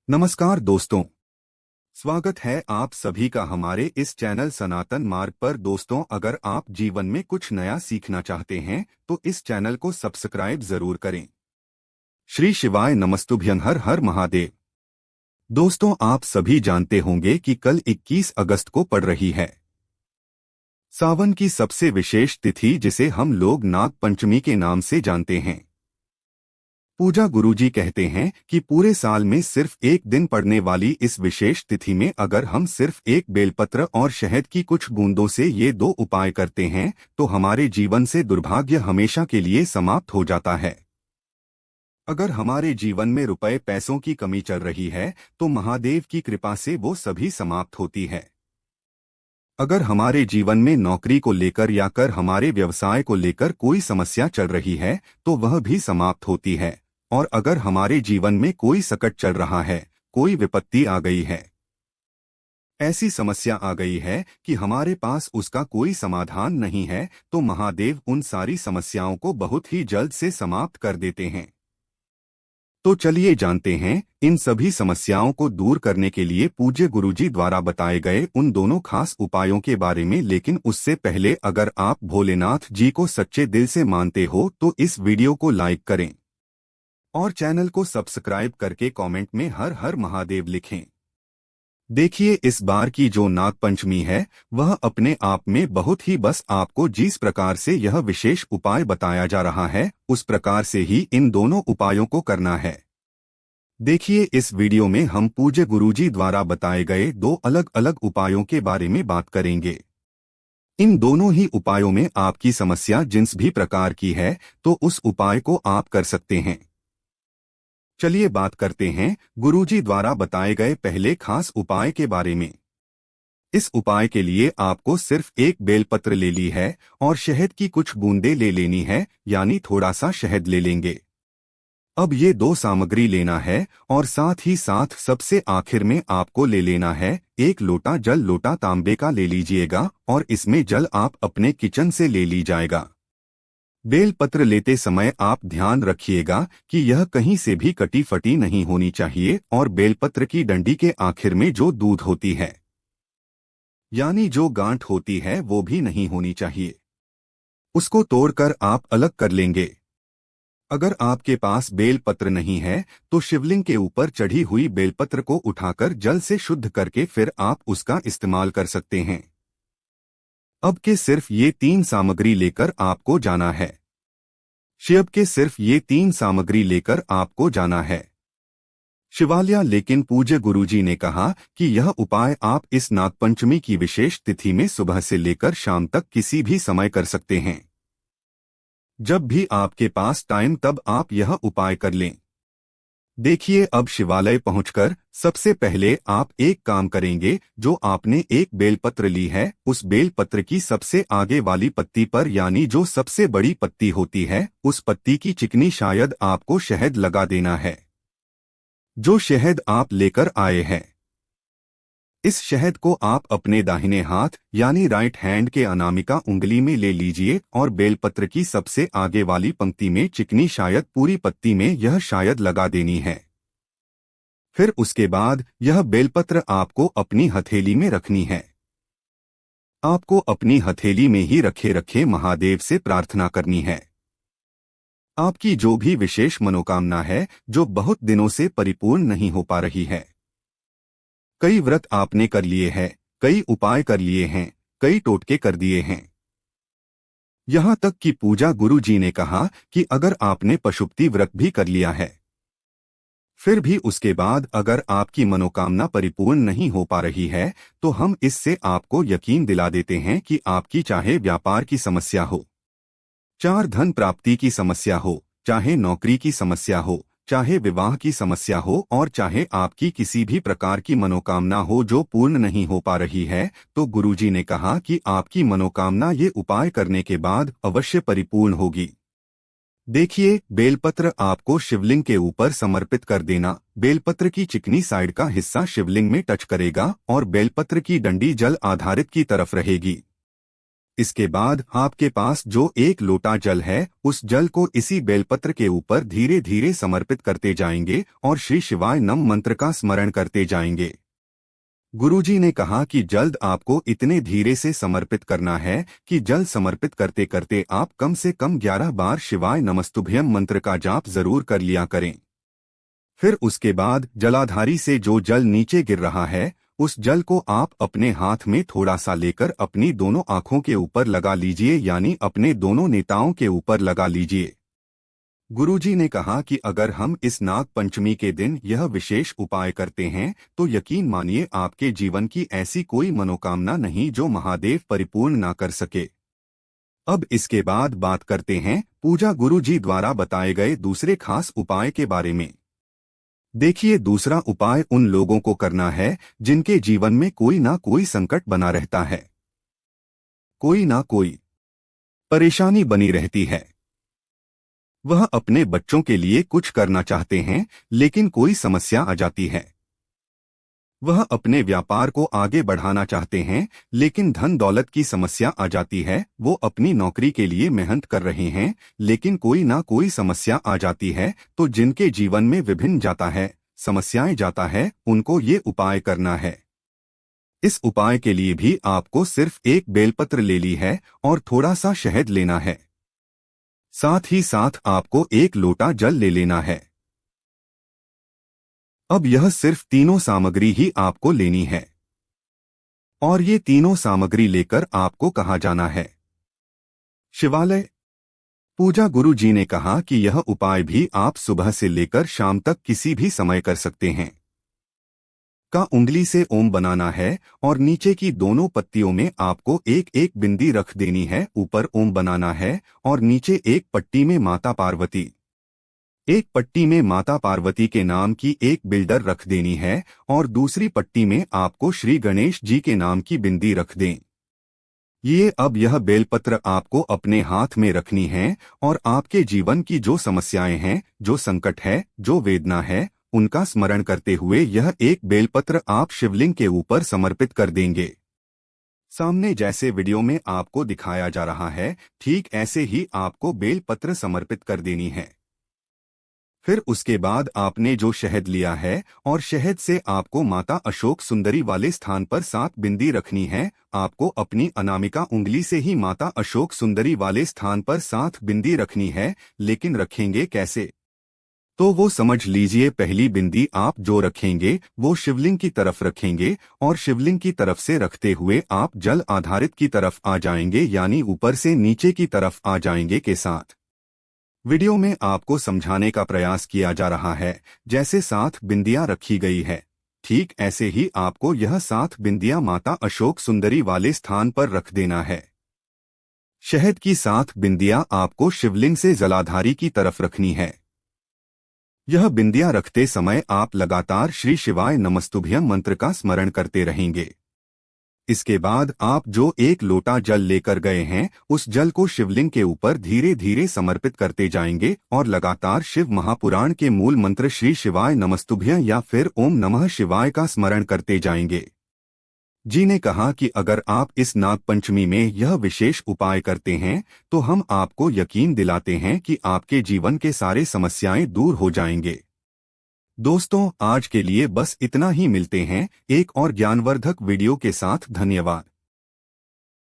नमस्कार दोस्तों। स्वागत है आप सभी का हमारे इस चैनल सनातन मार्ग पर। दोस्तों, अगर आप जीवन में कुछ नया सीखना चाहते हैं तो इस चैनल को सब्सक्राइब जरूर करें। श्री शिवाय नमस्तुभ्यं। हर हर महादेव। दोस्तों, आप सभी जानते होंगे कि कल 21 अगस्त को पड़ रही है सावन की सबसे विशेष तिथि, जिसे हम लोग नाग पंचमी के नाम से जानते हैं। पूजा गुरुजी कहते हैं कि पूरे साल में सिर्फ एक दिन पड़ने वाली इस विशेष तिथि में अगर हम सिर्फ एक बेलपत्र और शहद की कुछ बूंदों से ये दो उपाय करते हैं तो हमारे जीवन से दुर्भाग्य हमेशा के लिए समाप्त हो जाता है। अगर हमारे जीवन में रुपए पैसों की कमी चल रही है तो महादेव की कृपा से वो सभी समाप्त होती है। अगर हमारे जीवन में नौकरी को लेकर या कर हमारे व्यवसाय को लेकर कोई समस्या चल रही है तो वह भी समाप्त होती है। और अगर हमारे जीवन में कोई संकट चल रहा है, कोई विपत्ति आ गई है, ऐसी समस्या आ गई है कि हमारे पास उसका कोई समाधान नहीं है, तो महादेव उन सारी समस्याओं को बहुत ही जल्द से समाप्त कर देते हैं। तो चलिए जानते हैं इन सभी समस्याओं को दूर करने के लिए पूज्य गुरुजी द्वारा बताए गए उन दोनों खास उपायों के बारे में। लेकिन उससे पहले अगर आप भोलेनाथ जी को सच्चे दिल से मानते हो तो इस वीडियो को लाइक करें और चैनल को सब्सक्राइब करके कमेंट में हर हर महादेव लिखें। देखिए, इस बार की जो नाग पंचमी है वह अपने आप में बहुत ही बस आपको जिस प्रकार से यह विशेष उपाय बताया जा रहा है उस प्रकार से ही इन दोनों उपायों को करना है। देखिए, इस वीडियो में हम पूज्य गुरुजी द्वारा बताए गए दो अलग अलग उपायों के बारे में बात करेंगे। इन दोनों ही उपायों में आपकी समस्या जिस भी प्रकार की है तो उस उपाय को आप कर सकते हैं। चलिए बात करते हैं गुरुजी द्वारा बताए गए पहले खास उपाय के बारे में। इस उपाय के लिए आपको सिर्फ एक बेलपत्र ले ली है और शहद की कुछ बूंदें ले लेनी है, यानी थोड़ा सा शहद ले लेंगे। अब ये दो सामग्री लेना है और साथ ही साथ सबसे आखिर में आपको ले लेना है एक लोटा जल। लोटा तांबे का ले लीजिएगा और इसमें जल आप अपने किचन से ले ली जाएगा। बेलपत्र लेते समय आप ध्यान रखिएगा कि यह कहीं से भी कटी फटी नहीं होनी चाहिए और बेलपत्र की डंडी के आखिर में जो दूध होती है, यानी जो गांठ होती है, वो भी नहीं होनी चाहिए। उसको तोड़कर आप अलग कर लेंगे। अगर आपके पास बेलपत्र नहीं है तो शिवलिंग के ऊपर चढ़ी हुई बेलपत्र को उठाकर जल से शुद्ध करके फिर आप उसका इस्तेमाल कर सकते हैं। अब के सिर्फ ये तीन सामग्री लेकर आपको जाना है। शिव के सिर्फ ये तीन सामग्री लेकर आपको जाना है शिवालय। लेकिन पूज्य गुरुजी ने कहा कि यह उपाय आप इस नागपंचमी की विशेष तिथि में सुबह से लेकर शाम तक किसी भी समय कर सकते हैं। जब भी आपके पास टाइम तब आप यह उपाय कर लें। देखिए, अब शिवालय पहुंचकर सबसे पहले आप एक काम करेंगे। जो आपने एक बेलपत्र ली है उस बेलपत्र की सबसे आगे वाली पत्ती पर, यानी जो सबसे बड़ी पत्ती होती है, उस पत्ती की चिकनी शायद आपको शहद लगा देना है। जो शहद आप लेकर आए हैं, इस शहद को आप अपने दाहिने हाथ यानी राइट हैंड के अनामिका उंगली में ले लीजिए और बेलपत्र की सबसे आगे वाली पंक्ति में चिकनी शायद पूरी पत्ती में यह शायद लगा देनी है। फिर उसके बाद यह बेलपत्र आपको अपनी हथेली में रखनी है। आपको अपनी हथेली में ही रखे रखे महादेव से प्रार्थना करनी है। आपकी जो भी विशेष मनोकामना है जो बहुत दिनों से परिपूर्ण नहीं हो पा रही है। कई व्रत आपने कर लिए हैं, कई उपाय कर लिए हैं, कई टोटके कर दिए हैं। यहाँ तक कि पूजा गुरु जी ने कहा कि अगर आपने पशुपति व्रत भी कर लिया है, फिर भी उसके बाद अगर आपकी मनोकामना परिपूर्ण नहीं हो पा रही है तो हम इससे आपको यकीन दिला देते हैं कि आपकी चाहे व्यापार की समस्या हो, चाहे धन प्राप्ति की समस्या हो, चाहे नौकरी की समस्या हो, चाहे विवाह की समस्या हो और चाहे आपकी किसी भी प्रकार की मनोकामना हो जो पूर्ण नहीं हो पा रही है, तो गुरुजी ने कहा कि आपकी मनोकामना ये उपाय करने के बाद अवश्य परिपूर्ण होगी। देखिए, बेलपत्र आपको शिवलिंग के ऊपर समर्पित कर देना। बेलपत्र की चिकनी साइड का हिस्सा शिवलिंग में टच करेगा और बेलपत्र की डंडी जल आधारित की तरफ रहेगी। इसके बाद आपके पास जो एक लोटा जल है, उस जल को इसी बेलपत्र के ऊपर धीरे धीरे समर्पित करते जाएंगे और श्री शिवाय नम मंत्र का स्मरण करते जाएंगे। गुरुजी ने कहा कि जल्द आपको इतने धीरे से समर्पित करना है कि जल समर्पित करते करते आप कम से कम 11 बार शिवाय नमस्तुभ्यम मंत्र का जाप जरूर कर लिया करें। फिर उसके बाद जलाधारी से जो जल नीचे गिर रहा है, उस जल को आप अपने हाथ में थोड़ा सा लेकर अपनी दोनों आंखों के ऊपर लगा लीजिए, यानी अपने दोनों नेताओं के ऊपर लगा लीजिए। गुरुजी ने कहा कि अगर हम इस नाग पंचमी के दिन यह विशेष उपाय करते हैं तो यकीन मानिए आपके जीवन की ऐसी कोई मनोकामना नहीं जो महादेव परिपूर्ण ना कर सके। अब इसके बाद बात करते हैं पूजा गुरुजी द्वारा बताए गए दूसरे खास उपाय के बारे में। देखिए, दूसरा उपाय उन लोगों को करना है जिनके जीवन में कोई ना कोई संकट बना रहता है, कोई ना कोई परेशानी बनी रहती है। वह अपने बच्चों के लिए कुछ करना चाहते हैं लेकिन कोई समस्या आ जाती है। वह अपने व्यापार को आगे बढ़ाना चाहते हैं लेकिन धन दौलत की समस्या आ जाती है। वो अपनी नौकरी के लिए मेहनत कर रहे हैं लेकिन कोई ना कोई समस्या आ जाती है। तो जिनके जीवन में विभिन्न जाता है, समस्याएं जाता है, उनको ये उपाय करना है। इस उपाय के लिए भी आपको सिर्फ एक बेलपत्र ले ली है और थोड़ा सा शहद लेना है। साथ ही साथ आपको एक लोटा जल ले लेना है। अब यह सिर्फ तीनों सामग्री ही आपको लेनी है और ये तीनों सामग्री लेकर आपको कहाँ जाना है? शिवालय। पूजा गुरु जी ने कहा कि यह उपाय भी आप सुबह से लेकर शाम तक किसी भी समय कर सकते हैं। का उंगली से ओम बनाना है और नीचे की दोनों पत्तियों में आपको एक एक बिंदी रख देनी है। ऊपर ओम बनाना है और नीचे एक पट्टी में माता पार्वती, एक पट्टी में माता पार्वती के नाम की एक बिल्डर रख देनी है और दूसरी पट्टी में आपको श्री गणेश जी के नाम की बिंदी रख दें। अब यह बेलपत्र आपको अपने हाथ में रखनी है और आपके जीवन की जो समस्याएं हैं, जो संकट है, जो वेदना है, उनका स्मरण करते हुए यह एक बेलपत्र आप शिवलिंग के ऊपर समर्पित कर देंगे। सामने जैसे वीडियो में आपको दिखाया जा रहा है, ठीक ऐसे ही आपको बेलपत्र समर्पित कर देनी है। फिर उसके बाद आपने जो शहद लिया है और शहद से आपको माता अशोक सुंदरी वाले स्थान पर 7 बिंदी रखनी है। आपको अपनी अनामिका उंगली से ही माता अशोक सुंदरी वाले स्थान पर 7 बिंदी रखनी है। लेकिन रखेंगे कैसे? तो वो समझ लीजिए। पहली बिंदी आप जो रखेंगे वो शिवलिंग की तरफ रखेंगे और शिवलिंग की तरफ से रखते हुए आप जल आधारित की तरफ आ जाएंगे, यानी ऊपर से नीचे की तरफ आ जाएंगे के साथ। वीडियो में आपको समझाने का प्रयास किया जा रहा है जैसे 7 बिंदियां रखी गई है, ठीक ऐसे ही आपको यह 7 बिंदियां माता अशोक सुंदरी वाले स्थान पर रख देना है। शहद की 7 बिंदियां आपको शिवलिंग से जलाधारी की तरफ रखनी है। यह बिंदियां रखते समय आप लगातार श्री शिवाय नमस्तुभ्यम मंत्र का स्मरण करते रहेंगे। इसके बाद आप जो एक लोटा जल लेकर गए हैं, उस जल को शिवलिंग के ऊपर धीरे धीरे समर्पित करते जाएंगे और लगातार शिव महापुराण के मूल मंत्र श्री शिवाय नमस्तुभ्यं या फिर ओम नमः शिवाय का स्मरण करते जाएंगे। जी ने कहा कि अगर आप इस नाग पंचमी में यह विशेष उपाय करते हैं तो हम आपको यकीन दिलाते हैं कि आपके जीवन के सारे समस्याएं दूर हो जाएंगे। दोस्तों, आज के लिए बस इतना ही। मिलते हैं एक और ज्ञानवर्धक वीडियो के साथ। धन्यवाद।